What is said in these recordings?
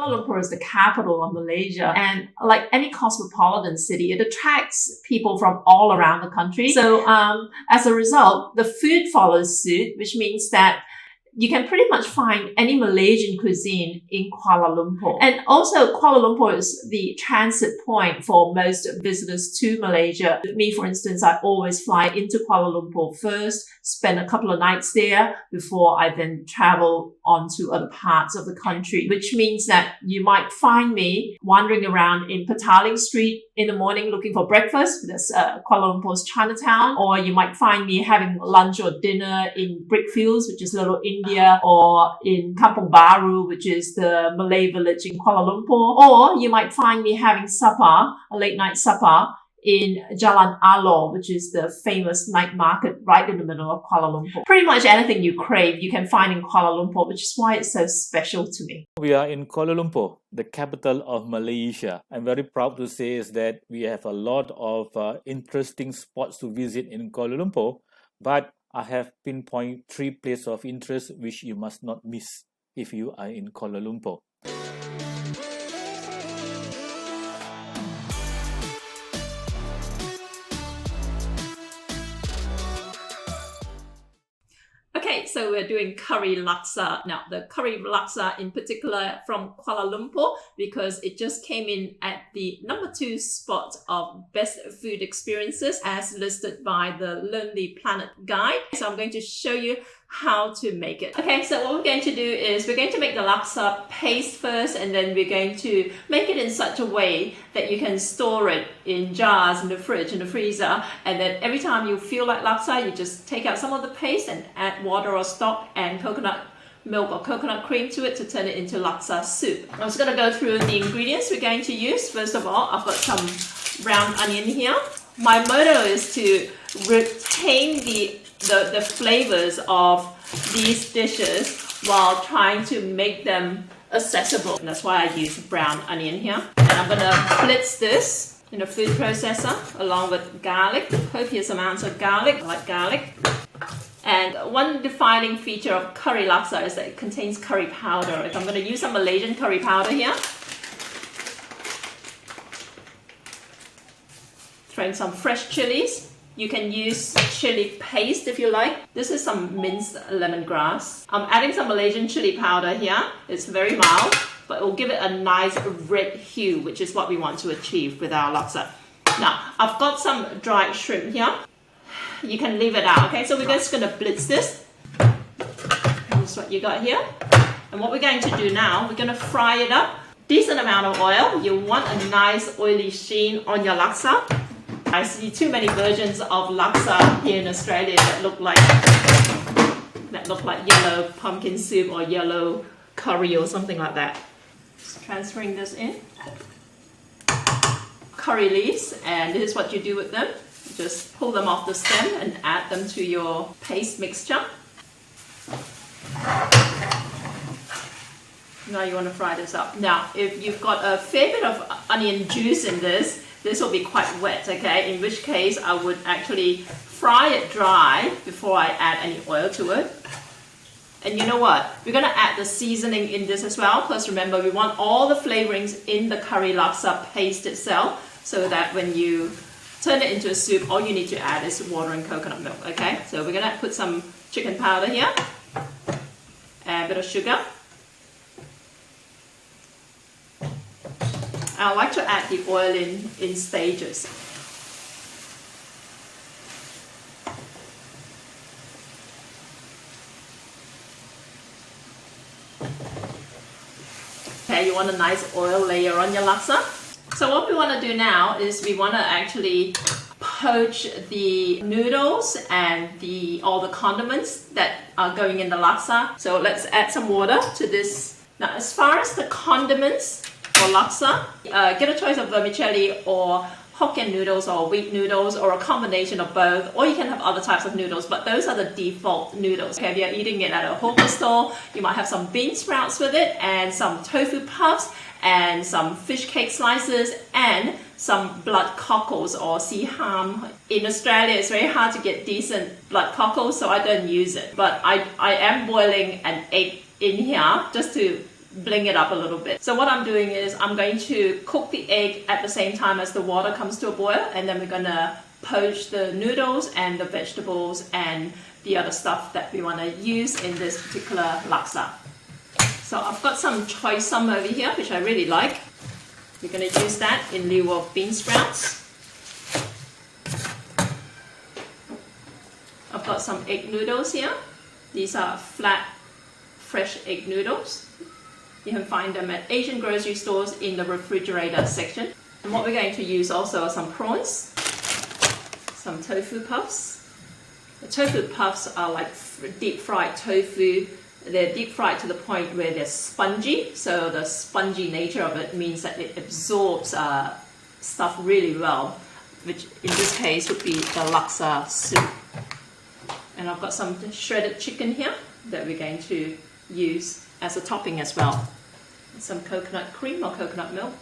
Kuala Lumpur is the capital of Malaysia, and like any cosmopolitan city, it attracts people from all around the country. So as a result, the food follows suit, which means that you can pretty much find any Malaysian cuisine in Kuala Lumpur. And also, Kuala Lumpur is the transit point for most visitors to Malaysia. Me, for instance, I always fly into Kuala Lumpur first, spend a couple of nights there before I then travel on to other parts of the country, which means that you might find me wandering around in Petaling Street in the morning looking for breakfast. That's Kuala Lumpur's Chinatown. Or you might find me having lunch or dinner in Brickfields, which is Little India, or in Kampong Baru, which is the Malay village in Kuala Lumpur. Or you might find me having supper, a late night supper, in Jalan Alor, which is the famous night market right in the middle of Kuala Lumpur. Pretty much anything you crave, you can find in Kuala Lumpur, which is why it's so special to me. We are in Kuala Lumpur, the capital of Malaysia. I'm very proud to say is that we have a lot of interesting spots to visit in Kuala Lumpur, but I have pinpointed 3 places of interest which you must not miss if you are in Kuala Lumpur. Okay, so we're doing curry laksa. Now, the curry laksa in particular from Kuala Lumpur, because it just came in at the number 2 spot of best food experiences as listed by the Lonely Planet Guide. So I'm going to show you how to make it. Okay, so what we're going to do is we're going to make the laksa paste first, and then we're going to make it in such a way that you can store it in jars in the fridge, in the freezer, and then every time you feel like laksa, you just take out some of the paste and add water or stock and coconut milk or coconut cream to it to turn it into laksa soup. I'm just going to go through the ingredients we're going to use. First of all, I've got some brown onion here. My motto is to retain the flavors of these dishes while trying to make them accessible. And that's why I use brown onion here. And I'm going to blitz this in a food processor along with garlic, copious amounts of garlic. I like garlic. And one defining feature of curry laksa is that it contains curry powder. I'm going to use some Malaysian curry powder here. Throw in some fresh chilies. You can use chili paste if you like. This is some minced lemongrass. I'm adding some Malaysian chili powder here. It's very mild, but it will give it a nice red hue, which is what we want to achieve with our laksa. Now, I've got some dried shrimp here. You can leave it out, okay? So we're just going to blitz this. That's what you got here. And what we're going to do now, we're going to fry it up. Decent amount of oil. You want a nice oily sheen on your laksa. I see too many versions of laksa here in Australia that look like yellow pumpkin soup or yellow curry or something like that. Just transferring this in. Curry leaves, and this is what you do with them. Just pull them off the stem and add them to your paste mixture. Now you want to fry this up. Now, if you've got a fair bit of onion juice in this will be quite wet, okay? In which case, I would actually fry it dry before I add any oil to it. And you know what? We're going to add the seasoning in this as well, because remember, we want all the flavorings in the curry laksa paste itself, so that when you turn it into a soup, all you need to add is water and coconut milk, okay? So we're going to put some chicken powder here, and a bit of sugar. I like to add the oil in stages. Okay, you want a nice oil layer on your laksa. So what we want to do now is we want to actually poach the noodles and all the condiments that are going in the laksa. So let's add some water to this. Now, as far as the condiments for laksa, get a choice of vermicelli or Hokkien noodles or wheat noodles or a combination of both, or you can have other types of noodles, but those are the default noodles. Okay, if you're eating it at a hawker store, you might have some bean sprouts with it and some tofu puffs and some fish cake slices and some blood cockles or sea ham. In Australia, it's very hard to get decent blood cockles, so I don't use it. But I am boiling an egg in here just to bling it up a little bit. So what I'm doing is I'm going to cook the egg at the same time as the water comes to a boil, and then we're gonna poach the noodles and the vegetables and the other stuff that we want to use in this particular laksa. So I've got some choy sum over here, which I really like. We're going to use that in lieu of bean sprouts. I've got some egg noodles here. These are flat, fresh egg noodles. You can find them at Asian grocery stores in the refrigerator section. And what we're going to use also are some prawns, some tofu puffs. The tofu puffs are like deep fried tofu. They're deep fried to the point where they're spongy. So the spongy nature of it means that it absorbs stuff really well, which in this case would be the laksa soup. And I've got some shredded chicken here that we're going to use as a topping as well. Some coconut cream or coconut milk.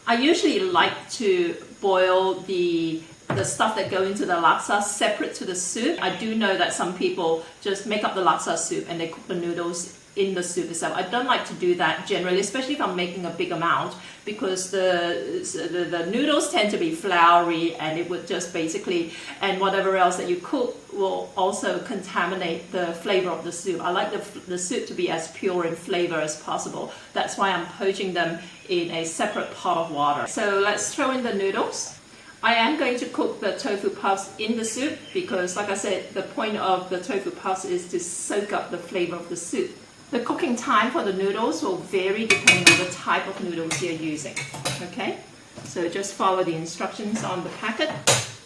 I usually like to boil the stuff that go into the laksa separate to the soup. I do know that some people just make up the laksa soup and they cook the noodles in the soup itself. I don't like to do that generally, especially if I'm making a big amount, because the noodles tend to be floury, and it would just basically, and whatever else that you cook will also contaminate the flavor of the soup. I like the soup to be as pure in flavor as possible. That's why I'm poaching them in a separate pot of water. So let's throw in the noodles. I am going to cook the tofu puffs in the soup because, like I said, the point of the tofu puffs is to soak up the flavor of the soup. The cooking time for the noodles will vary depending on the type of noodles you're using. Okay, so just follow the instructions on the packet.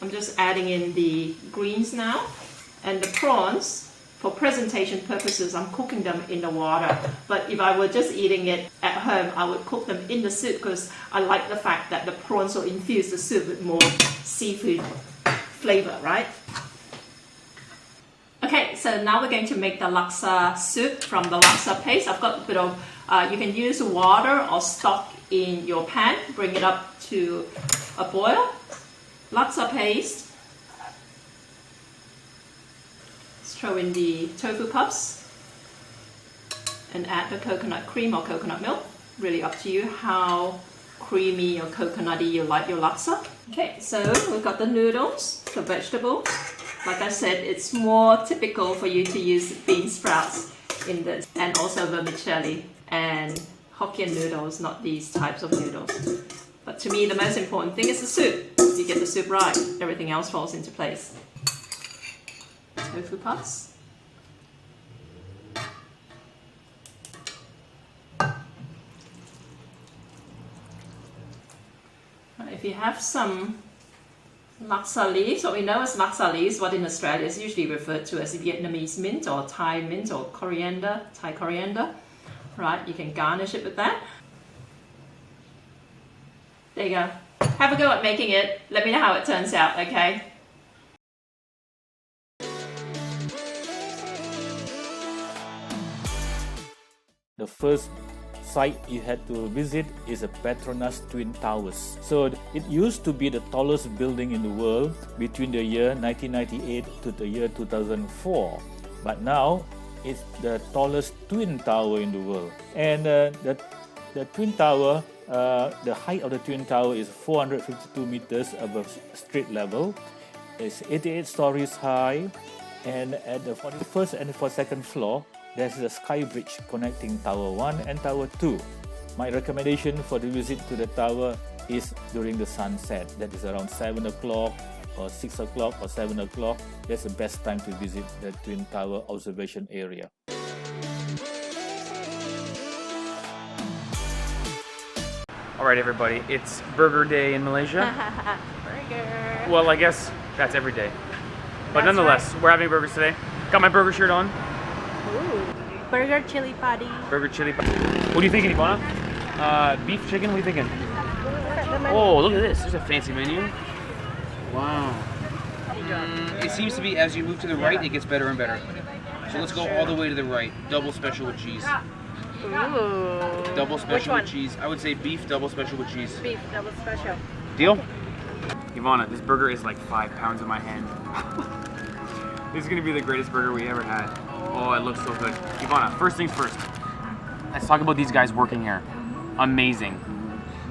I'm just adding in the greens now, and the prawns. For presentation purposes, I'm cooking them in the water. But if I were just eating it at home, I would cook them in the soup because I like the fact that the prawns will infuse the soup with more seafood flavor, right? Okay, so now we're going to make the laksa soup from the laksa paste. I've got a bit of, you can use water or stock in your pan. Bring it up to a boil. Laksa paste. Throw in the tofu puffs and add the coconut cream or coconut milk. Really up to you how creamy or coconutty you like your laksa. Okay, so we've got the noodles, the vegetables. Like I said, it's more typical for you to use bean sprouts in this, and also vermicelli and Hokkien noodles, not these types of noodles. But to me, the most important thing is the soup. If you get the soup right, everything else falls into place. Tofu puffs. If you have some laksa leaves, what we know as laksa leaves, what in Australia is usually referred to as Vietnamese mint or Thai mint or coriander, Thai coriander, right? You can garnish it with that. There you go. Have a go at making it. Let me know how it turns out, okay? The first site you had to visit is the PETRONAS Twin Towers. So it used to be the tallest building in the world between the year 1998 to the year 2004. But now it's the tallest twin tower in the world. And the twin tower, the height of the twin tower is 452 meters above street level. It's 88 stories high, and at the 41st and 42nd floor, there's a sky bridge connecting Tower 1 and Tower 2. My recommendation for the visit to the tower is during the sunset. That is around 7 o'clock or 6 o'clock or 7 o'clock. That's the best time to visit the Twin Tower observation area. Alright everybody, it's burger day in Malaysia. Burger. Well, I guess that's every day. But That's nonetheless, right. we're having burgers today. Got my burger shirt on. Ooh. Burger chili patty. Burger chili. What are you thinking, Ivana? Beef, chicken, what are you thinking? Oh, look at this. There's a fancy menu. Wow. It seems to be as you move to the right, it gets better and better. So let's go all the way to the right. Double special with cheese. Ooh. Double Which special one? with cheese. I would say beef, double special with cheese. Beef, double special. Deal? Ivana, this burger is like 5 pounds in my hand. This is gonna be the greatest burger we ever had. Oh, it looks so good. Ivana, first things first. let's talk about these guys working here. Amazing.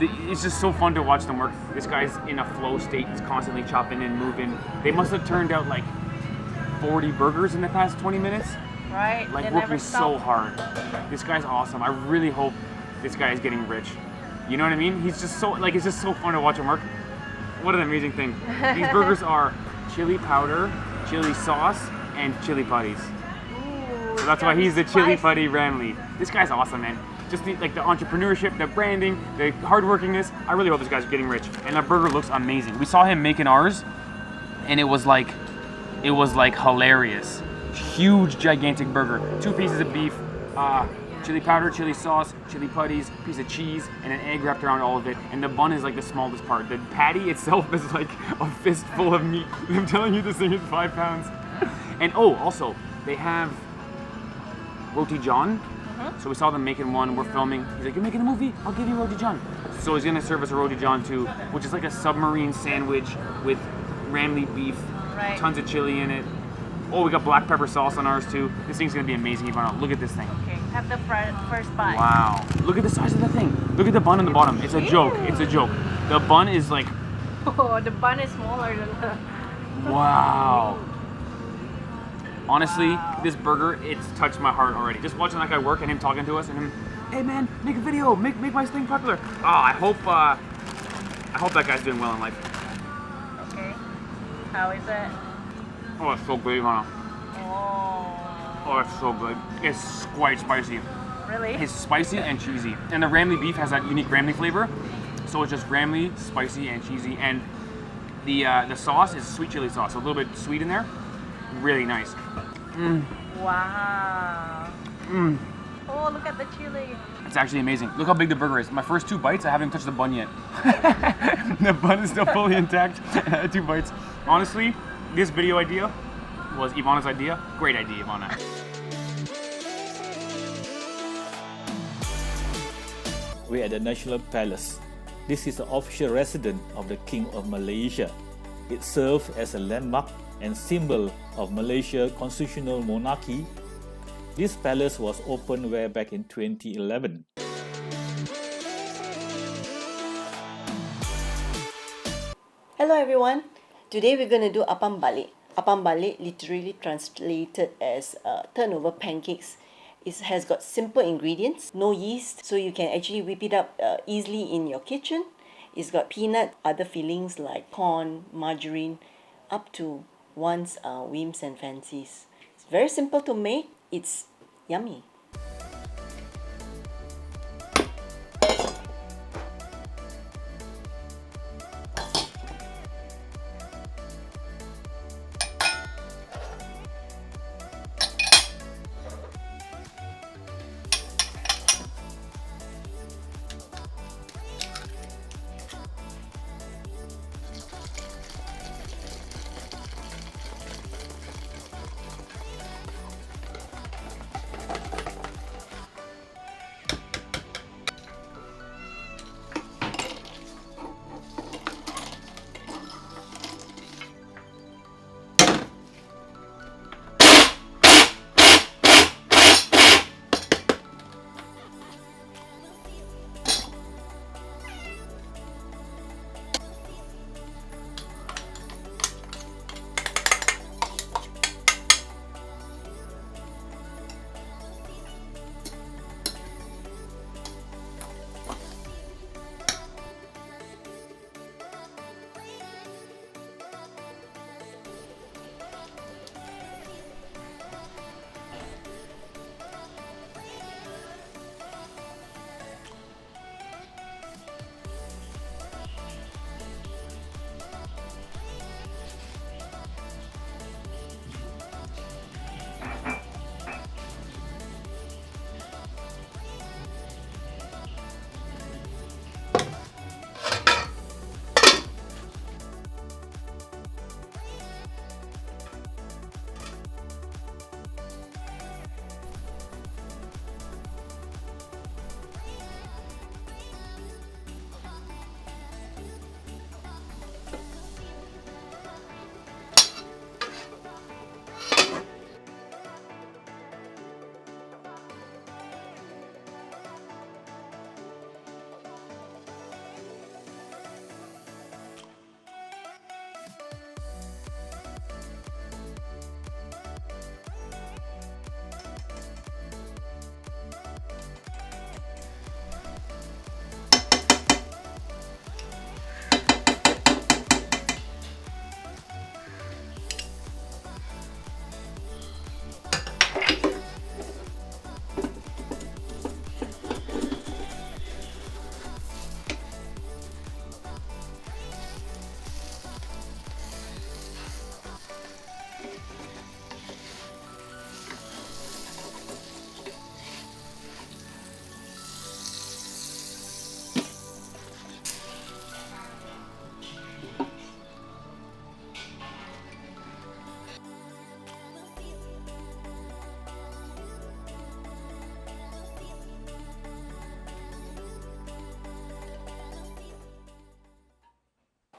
It's just so fun to watch them work. This guy's in a flow state. He's constantly chopping and moving. They must have turned out like 40 burgers in the past 20 minutes. Right. Like they working never so stop. hard. This guy's awesome. I really hope this guy is getting rich. You know what I mean? He's just so, like, it's just so fun to watch him work. What an amazing thing. These burgers are chili powder, chili sauce, and chili putties. Ooh, So that's why he's the spicy. chili putty Ramley. This guy's awesome, man. Just the entrepreneurship, the branding, the hardworkingness. I really hope this guy's getting rich. And the burger looks amazing. We saw him making ours, and it was like hilarious. Huge, gigantic burger. 2 pieces of beef, chili powder, chili sauce, chili putties, piece of cheese, and an egg wrapped around all of it. And the bun is like the smallest part. The patty itself is like a fistful of meat. I'm telling you, this thing is 5 pounds. And oh, also, they have roti john. So we saw them making one, we're filming. He's like, you're making a movie? I'll give you roti john. So he's gonna serve us a roti john too, which is like a submarine sandwich with Ramley beef, Right. tons of chili in it. Oh, we got black pepper sauce on ours too. This thing's gonna be amazing, Ivana. Look at this thing. Okay, have the first bite. Wow. Look at the size of the thing. Look at the bun on the bottom. It's a joke. It's a joke. The bun is like, Oh, the bun is smaller than the... wow. Honestly, this burger, it's touched my heart already. Just watching that guy work and him talking to us and him, hey man, make a video, make my thing popular. Oh, I hope that guy's doing well in life. Okay. How is it? Oh, it's so good, Ivana. Oh. Oh, it's so good. It's quite spicy. Really? It's spicy and cheesy. And the Ramley beef has that unique Ramley flavor. So it's just Ramley, spicy and cheesy. And the sauce is sweet chili sauce, so a little bit sweet in there. Really nice. Wow. Oh, look at the chili. It's actually amazing. Look how big the burger is. My first 2 bites, I haven't even touched the bun yet. The bun is still fully intact. 2 bites. Honestly, this video idea was Ivana's idea. Great idea, Ivana. We're at the National Palace. This is the official residence of the King of Malaysia. It serves as a landmark and symbol of Malaysia's constitutional monarchy. This palace was opened way back in 2011. Hello everyone. Today we're going to do Apam Balik. Apam Balik literally translated as turnover pancakes. It has got simple ingredients, no yeast, so you can actually whip it up easily in your kitchen. It's got peanut, other fillings like corn, margarine, up to one's whims and fancies. It's very simple to make. It's yummy.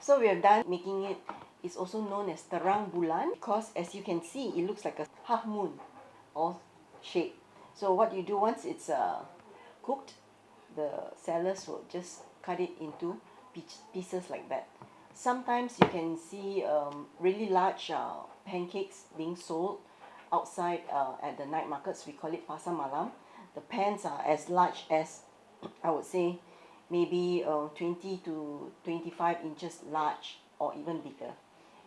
So we have done making it. It's also known as terang bulan because as you can see, it looks like a half moon, all shape. So what you do once it's cooked, the sellers will just cut it into pieces like that. Sometimes you can see really large pancakes being sold outside at the night markets. We call it pasar malam. The pans are as large as, I would say, maybe 20 to 25 inches large or even bigger.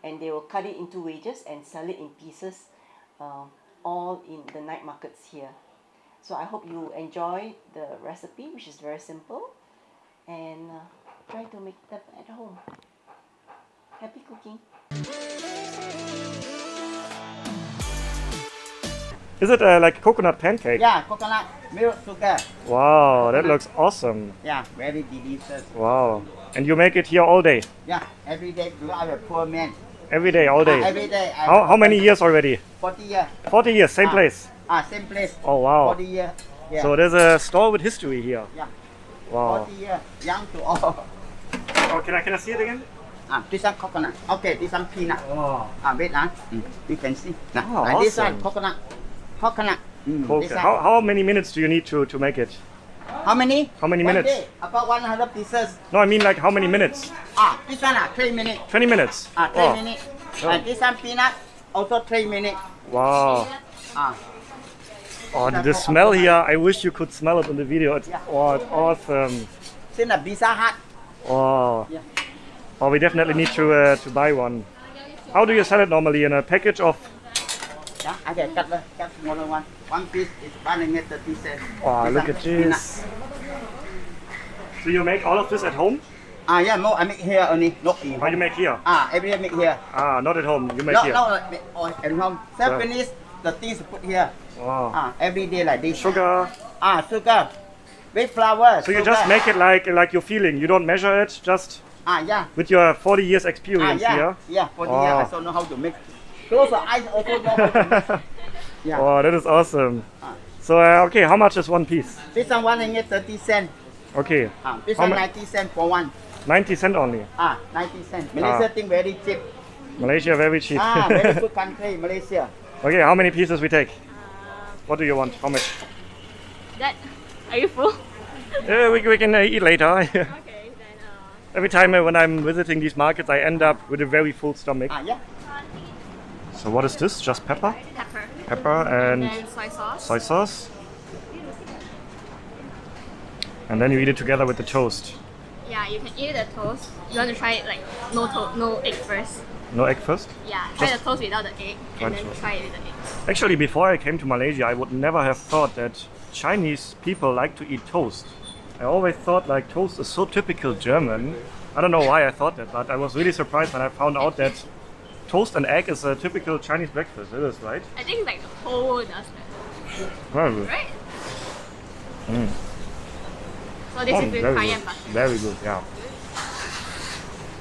And they will cut it into wedges and sell it in pieces all in the night markets here. So I hope you enjoy the recipe, which is very simple, and try to make them at home. Happy cooking! Is it like coconut pancake? Yeah, coconut milk sugar. Wow, that looks awesome. Yeah, very delicious. Wow. And you make it here all day? Yeah, every day because I'm a poor man. Every day, all day? Every day. How many years already? 40 years. 40 years, same place? Same place. Oh, wow. 40 years. Yeah. So there's a store with history here. Yeah. Wow. 40 years, young to all. Oh, can I see it again? This one coconut. Okay, this one peanut. Oh. Wait, you can see. Oh, This awesome. one coconut. Coconut. Okay. This one. How many minutes do you need to make it? How many? How many One minutes? day, about 100 pieces. No, I mean like how many minutes? This one 3 minutes. 20 minutes? 3 Oh. minutes. And this one peanut, also 3 minutes. Wow. Ah. Oh, the smell here, I wish you could smell it in the video. It's, oh, it's awesome. It's in a Pizza Hut. Oh. Yeah. Oh, we definitely need to buy one. How do you sell it normally? In a package of? Yeah, I can cut smaller one. One piece is 130 cents. Oh, This look one at peanut. this. So you make all of this at home? Yeah, no, I make here only. Not in Or you make here? every day make here. Not at home. You make No, here. no, at home. Self finish the things to put here. Wow. Every day like this. Sugar. Sugar. With flour. So you just make it like you're feeling. You don't measure it, just Yeah. with your 40 years experience Yeah. here. Yeah, for the Oh. year I also know how to make. Close your eyes also know how to make. Yeah. Oh, that is awesome. So okay, how much is one piece? This one 130 cents. Okay, This How one mu- 90 cents for one. 90 cent only. 90 cents. Malaysia thing very cheap. Malaysia very cheap. Very good country, Malaysia. Okay, how many pieces we take? What do you want? How much? That, are you full? We can eat later. Okay, then Every time when I'm visiting these markets, I end up with a very full stomach. Yeah. So what is this? Just pepper? pepper. Pepper and Then soy sauce. soy sauce. And then you eat it together with the toast. Yeah, you can eat the toast. You want to try it like no egg first. No egg first? Yeah, try Just- the toast without the egg, and then Right. try it with the egg. Actually, before I came to Malaysia, I would never have thought that Chinese people like to eat toast. I always thought like toast is so typical German. I don't know why I thought that, but I was really surprised when I found out that toast and egg is a typical Chinese breakfast. It is, right? I think like the whole world does that, Very good. right? So this is with very cayenne good. butter. Very good, yeah.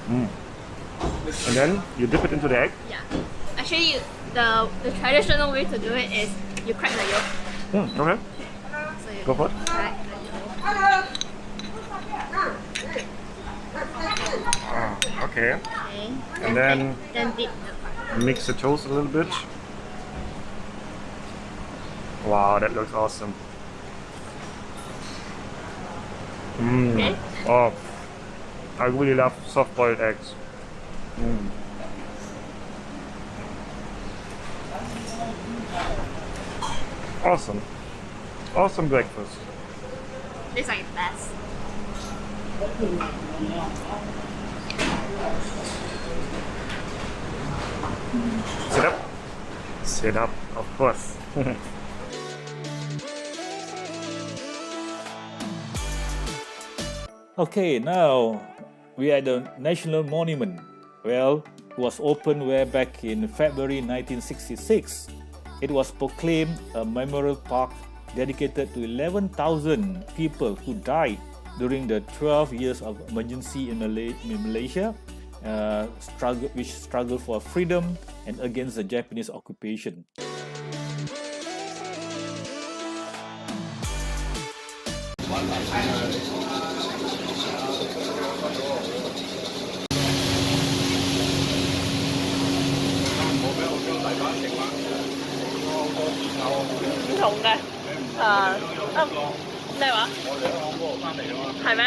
And then you dip it into the egg. Yeah. Actually, the traditional way to do it is you crack the yolk. Okay, So you go for it. crack the yolk. Okay. Okay. And then Then dip the mix the toast a little bit. Wow, that looks awesome. Okay. Oh, I really love soft-boiled eggs. Awesome. Awesome breakfast. This is like the best. Sit up. Sit up, of course. Okay, now we are at the National Monument. Well, it was opened way back in February 1966. It was proclaimed a memorial park dedicated to 11,000 people who died during the 12 years of emergency in Malaysia, which struggled for freedom and against the Japanese occupation. 重嘅。啊，咩話？我哋喺香港翻嚟啊嘛。係咩？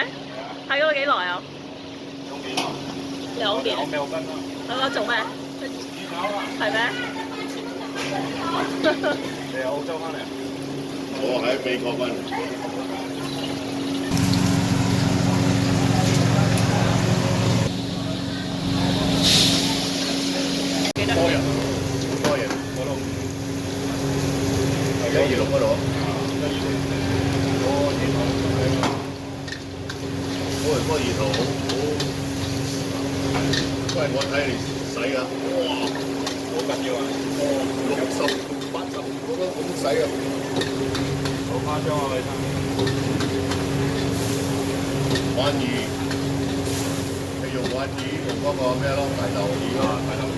喺嗰度幾耐啊？2年。我未跟啦。喺嗰度做咩？係咩？你喺澳洲翻嚟啊？我喺美國翻嚟。多人，好多人嗰度。126嗰度。嗰熱圖好，因為我睇你洗㗎，哇，好緊要啊！60、80嗰個咁洗啊，好誇張啊！你睇，鯇魚，你用鯇魚用嗰個咩咯？大頭魚啊，大頭魚。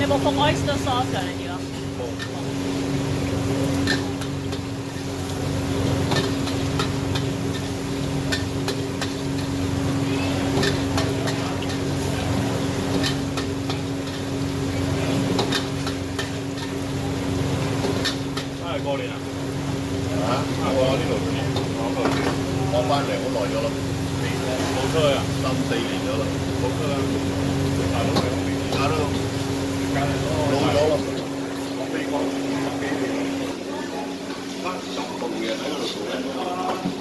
有冇放 oyster sauce 㗎？你而家？翻嚟過年啊？我呢度我翻嚟好耐咗咯，冇出去啊，3、4年咗啦，冇出去。大佬係而家都老咗咯，飛過幾年，翻10棟嘢喺嗰度做嘅。